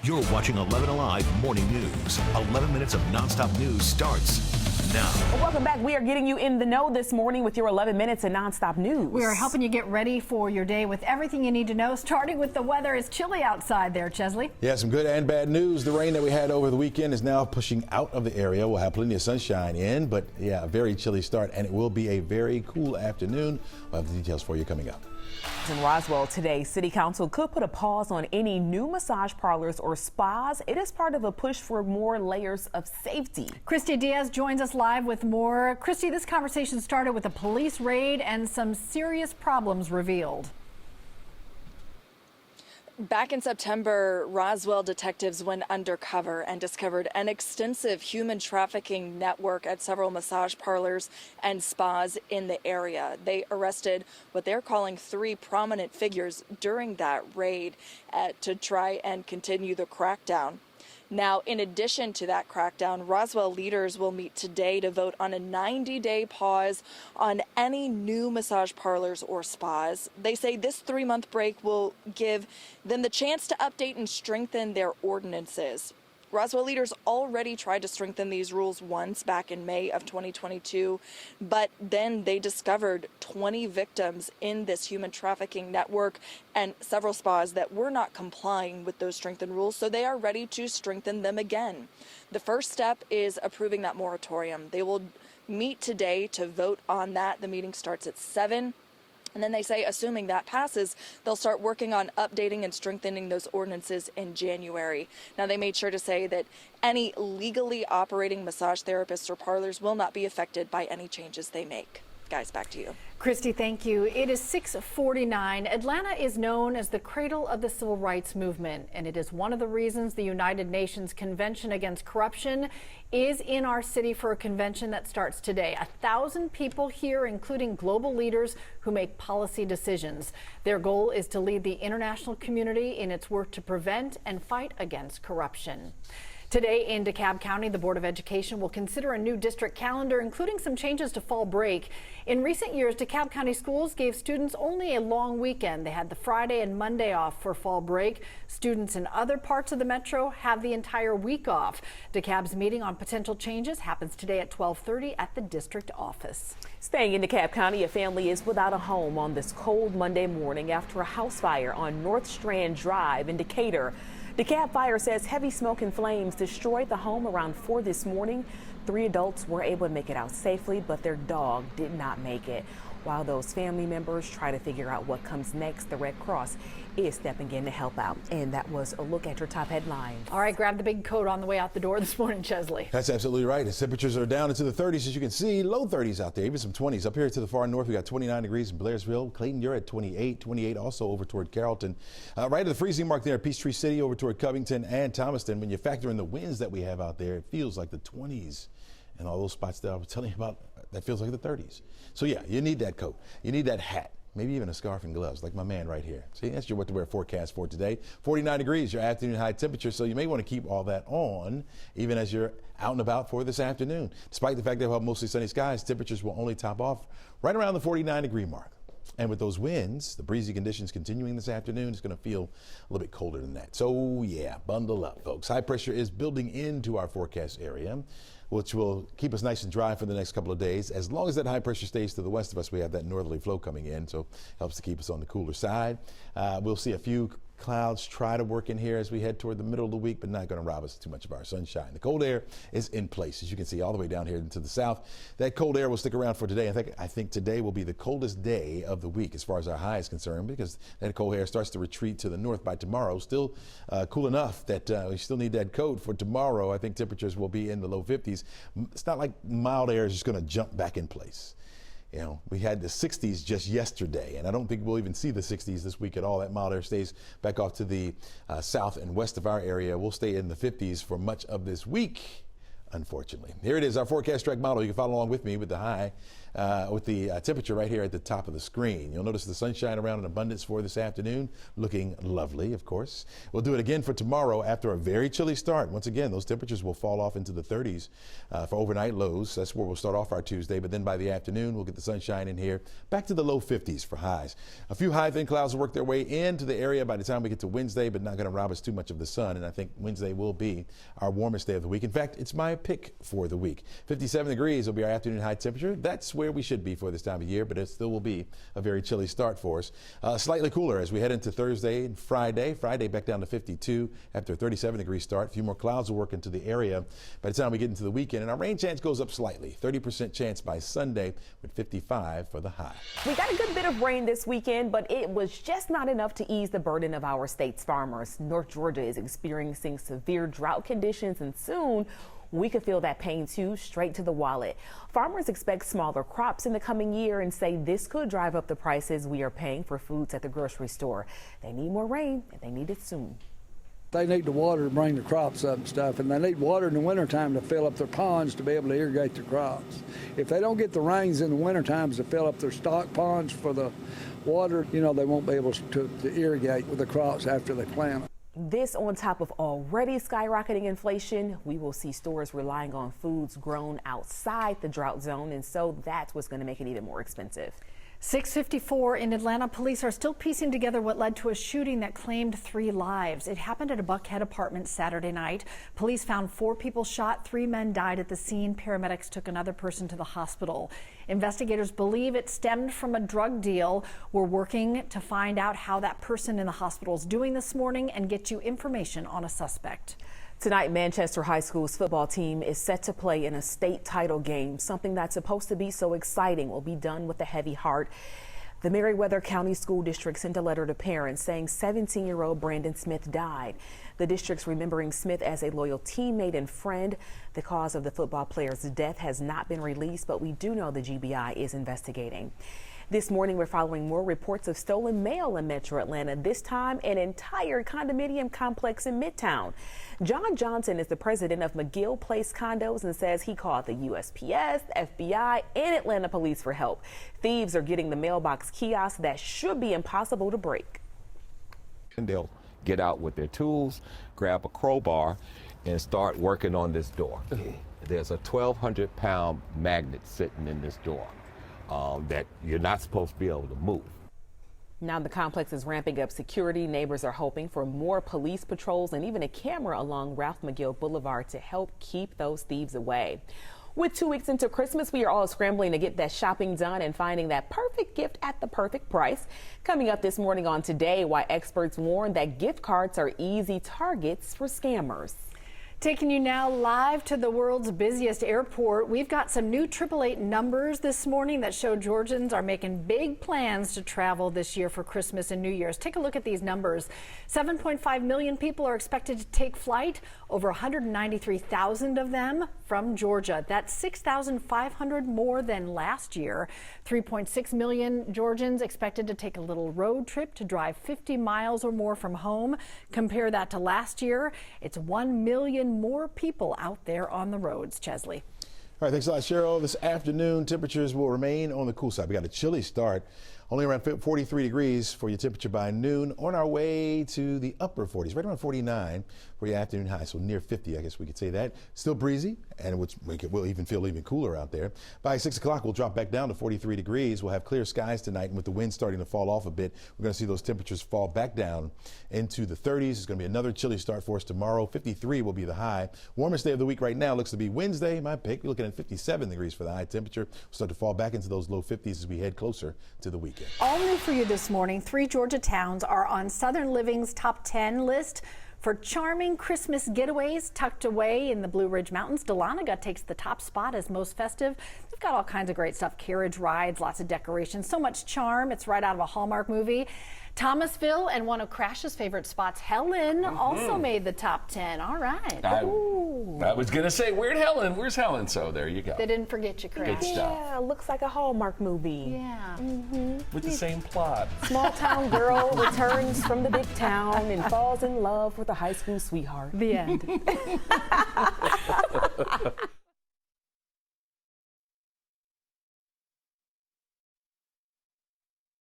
You're watching 11 Alive Morning News. 11 minutes of nonstop news starts now. Welcome back. We are getting you in the know this morning with your 11 minutes of nonstop news. We are helping you get ready for your day with everything you need to know, starting with the weather. It's chilly outside there, Chesley. Yeah, some good and bad news. The rain that we had over the weekend is now pushing out of the area. We'll have plenty of sunshine in, but yeah, a very chilly start, and it will be a very cool afternoon. We'll have the details for you coming up. In Roswell today, City Council could put a pause on any new massage parlors or spas. It is part of a push for more layers of safety. Christy Diaz joins us live with more. Christy, this conversation started with a police raid and some serious problems revealed. Back in September, Roswell detectives went undercover and discovered an extensive human trafficking network at several massage parlors and spas in the area. They arrested what they're calling 3 prominent figures during that raid to try and continue the crackdown. Now, in addition to that crackdown, Roswell leaders will meet today to vote on a 90-day pause on any new massage parlors or spas. They say this 3-month break will give them the chance to update and strengthen their ordinances. Roswell leaders already tried to strengthen these rules once back in May of 2022, but then they discovered 20 victims in this human trafficking network and several spas that were not complying with those strengthened rules, so they are ready to strengthen them again. The first step is approving that moratorium. They will meet today to vote on that. The meeting starts at 7. And then they say, assuming that passes, they'll start working on updating and strengthening those ordinances in January. Now, they made sure to say that any legally operating massage therapists or parlors will not be affected by any changes they make. Guys, back to you. Christy, thank you. It is 6:49. Atlanta is known as the cradle of the civil rights movement, and it is one of the reasons the United Nations Convention Against Corruption is in our city for a convention that starts today. 1,000 people here, including global leaders who make policy decisions. Their goal is to lead the international community in its work to prevent and fight against corruption. Today in DeKalb County, the Board of Education will consider a new district calendar, including some changes to fall break. In recent years, DeKalb County schools gave students only a long weekend. They had the Friday and Monday off for fall break. Students in other parts of the metro have the entire week off. DeKalb's meeting on potential changes happens today at 12:30 at the district office. Staying in DeKalb County, a family is without a home on this cold Monday morning after a house fire on North Strand Drive in Decatur. DeKalb Fire says heavy smoke and flames destroyed the home around 4 this morning. 3 adults were able to make it out safely, but their dog did not make it. While those family members try to figure out what comes next, the Red Cross is stepping in to help out. And that was a look at your top headlines. All right, grab the big coat on the way out the door this morning, Chesley. That's absolutely right. The temperatures are down into the 30s, as you can see. Low 30s out there, even some 20s. Up here to the far north, we got 29 degrees in Blairsville. Clayton, you're at 28 also over toward Carrollton. Right at the freezing mark there at Peachtree City, over toward Covington and Thomaston. When you factor in the winds that we have out there, it feels like the 20s. And all those spots that I was telling you about, that feels like the 30s. So yeah, you need that coat. You need that hat. Maybe even a scarf and gloves, like my man right here. See, that's your what to wear forecast for today. 49 degrees, your afternoon high temperature, so you may want to keep all that on, even as you're out and about for this afternoon. Despite the fact that we'll have mostly sunny skies, temperatures will only top off right around the 49-degree mark. And with those winds, the breezy conditions continuing this afternoon, it's going to feel a little bit colder than that. So yeah, bundle up, folks. High pressure is building into our forecast area, which will keep us nice and dry for the next couple of days. As long as that high pressure stays to the west of us, we have that northerly flow coming in, so helps to keep us on the cooler side. We'll see a few clouds try to work in here as we head toward the middle of the week, but not going to rob us too much of our sunshine. The cold air is in place, as you can see all the way down here into the south. That cold air will stick around for today. I think today will be the coldest day of the week as far as our high is concerned, because that cold air starts to retreat to the north by tomorrow. Still cool enough that we still need that coat for tomorrow. I think temperatures will be in the low 50s. It's not like mild air is just going to jump back in place. You know, we had the 60s just yesterday, and I don't think we'll even see the 60s this week at all. That mild air stays back off to the south and west of our area. We'll stay in the 50s for much of this week unfortunately. Here it is, our forecast track model. You can follow along with me with the high, with the temperature right here at the top of the screen. You'll notice the sunshine around in abundance for this afternoon, looking lovely, of course. We'll do it again for tomorrow after a very chilly start. Once again, those temperatures will fall off into the 30s for overnight lows. That's where we'll start off our Tuesday, but then by the afternoon, we'll get the sunshine in here, back to the low 50s for highs. A few high thin clouds will work their way into the area by the time we get to Wednesday, but not going to rob us too much of the sun, and I think Wednesday will be our warmest day of the week. In fact, it's my pick for the week. 57 degrees will be our afternoon high temperature. That's where we should be for this time of year, but it still will be a very chilly start for us. Slightly cooler as we head into Thursday and Friday. Friday back down to 52 after a 37 degree start. A few more clouds will work into the area by the time we get into the weekend, and our rain chance goes up slightly. 30% chance by Sunday with 55 for the high. We got a good bit of rain this weekend, but it was just not enough to ease the burden of our state's farmers. North Georgia is experiencing severe drought conditions, and soon we could feel that pain too, straight to the wallet. Farmers expect smaller crops in the coming year and say this could drive up the prices we are paying for foods at the grocery store. They need more rain, and they need it soon. They need the water to bring the crops up and stuff, and they need water in the wintertime to fill up their ponds to be able to irrigate their crops. If they don't get the rains in the winter times to fill up their stock ponds for the water, they won't be able to irrigate with the crops after they plant them. This on top of already skyrocketing inflation. We will see stores relying on foods grown outside the drought zone, and so that's what's going to make it even more expensive. 6:54 in Atlanta. Police are still piecing together what led to a shooting that claimed 3 lives. It happened at a Buckhead apartment Saturday night. Police found 4 people shot. 3 men died at the scene. Paramedics took another person to the hospital. Investigators believe it stemmed from a drug deal. We're working to find out how that person in the hospital is doing this morning and get you information on a suspect. Tonight, Manchester High School's football team is set to play in a state title game. Something that's supposed to be so exciting will be done with a heavy heart. The Meriwether County School District sent a letter to parents saying 17-year-old Brandon Smith died. The district's remembering Smith as a loyal teammate and friend. The cause of the football player's death has not been released, but we do know the GBI is investigating. This morning, we're following more reports of stolen mail in Metro Atlanta, this time an entire condominium complex in Midtown. John Johnson is the president of McGill Place Condos and says he called the USPS, FBI, and Atlanta police for help. Thieves are getting the mailbox kiosk that should be impossible to break. And they'll get out with their tools, grab a crowbar, and start working on this door. There's a 1,200-pound magnet sitting in this door that you're not supposed to be able to move. Now the complex is ramping up security. Neighbors are hoping for more police patrols and even a camera along Ralph McGill Boulevard to help keep those thieves away. With 2 weeks into Christmas, we are all scrambling to get that shopping done and finding that perfect gift at the perfect price. Coming up this morning on Today, why experts warn that gift cards are easy targets for scammers. Taking you now live to the world's busiest airport. We've got some new 888 numbers this morning that show Georgians are making big plans to travel this year for Christmas and New Year's. Take a look at these numbers. 7.5 million people are expected to take flight, over 193,000 of them from Georgia. That's 6,500 more than last year. 3.6 million Georgians expected to take a little road trip to drive 50 miles or more from home. Compare that to last year. It's 1 million more people out there on the roads. Chesley. All right, thanks a lot, Cheryl. This afternoon, temperatures will remain on the cool side. We got a chilly start. Only around 43 degrees for your temperature by noon. On our way to the upper 40s, right around 49 for your afternoon high. So near 50, I guess we could say that. Still breezy, and which we'll even feel even cooler out there. By 6 o'clock, we'll drop back down to 43 degrees. We'll have clear skies tonight, and with the wind starting to fall off a bit, we're going to see those temperatures fall back down into the 30s. It's going to be another chilly start for us tomorrow. 53 will be the high. Warmest day of the week right now looks to be Wednesday, my pick. We're looking at 57 degrees for the high temperature. We'll start to fall back into those low 50s as we head closer to the weekend. All new for you this morning, 3 Georgia towns are on Southern Living's top 10 list for charming Christmas getaways tucked away in the Blue Ridge Mountains. Dahlonega takes the top spot as most festive. They've got all kinds of great stuff, carriage rides, lots of decorations, so much charm. It's right out of a Hallmark movie. Thomasville and one of Crash's favorite spots, Helen, also made the top 10. All right. I was going to say, where's Helen? So there you go. They didn't forget you, Crash. Good stuff. Yeah, looks like a Hallmark movie. Yeah. With the same plot. Small town girl returns from the big town and falls in love with a high school sweetheart. The end.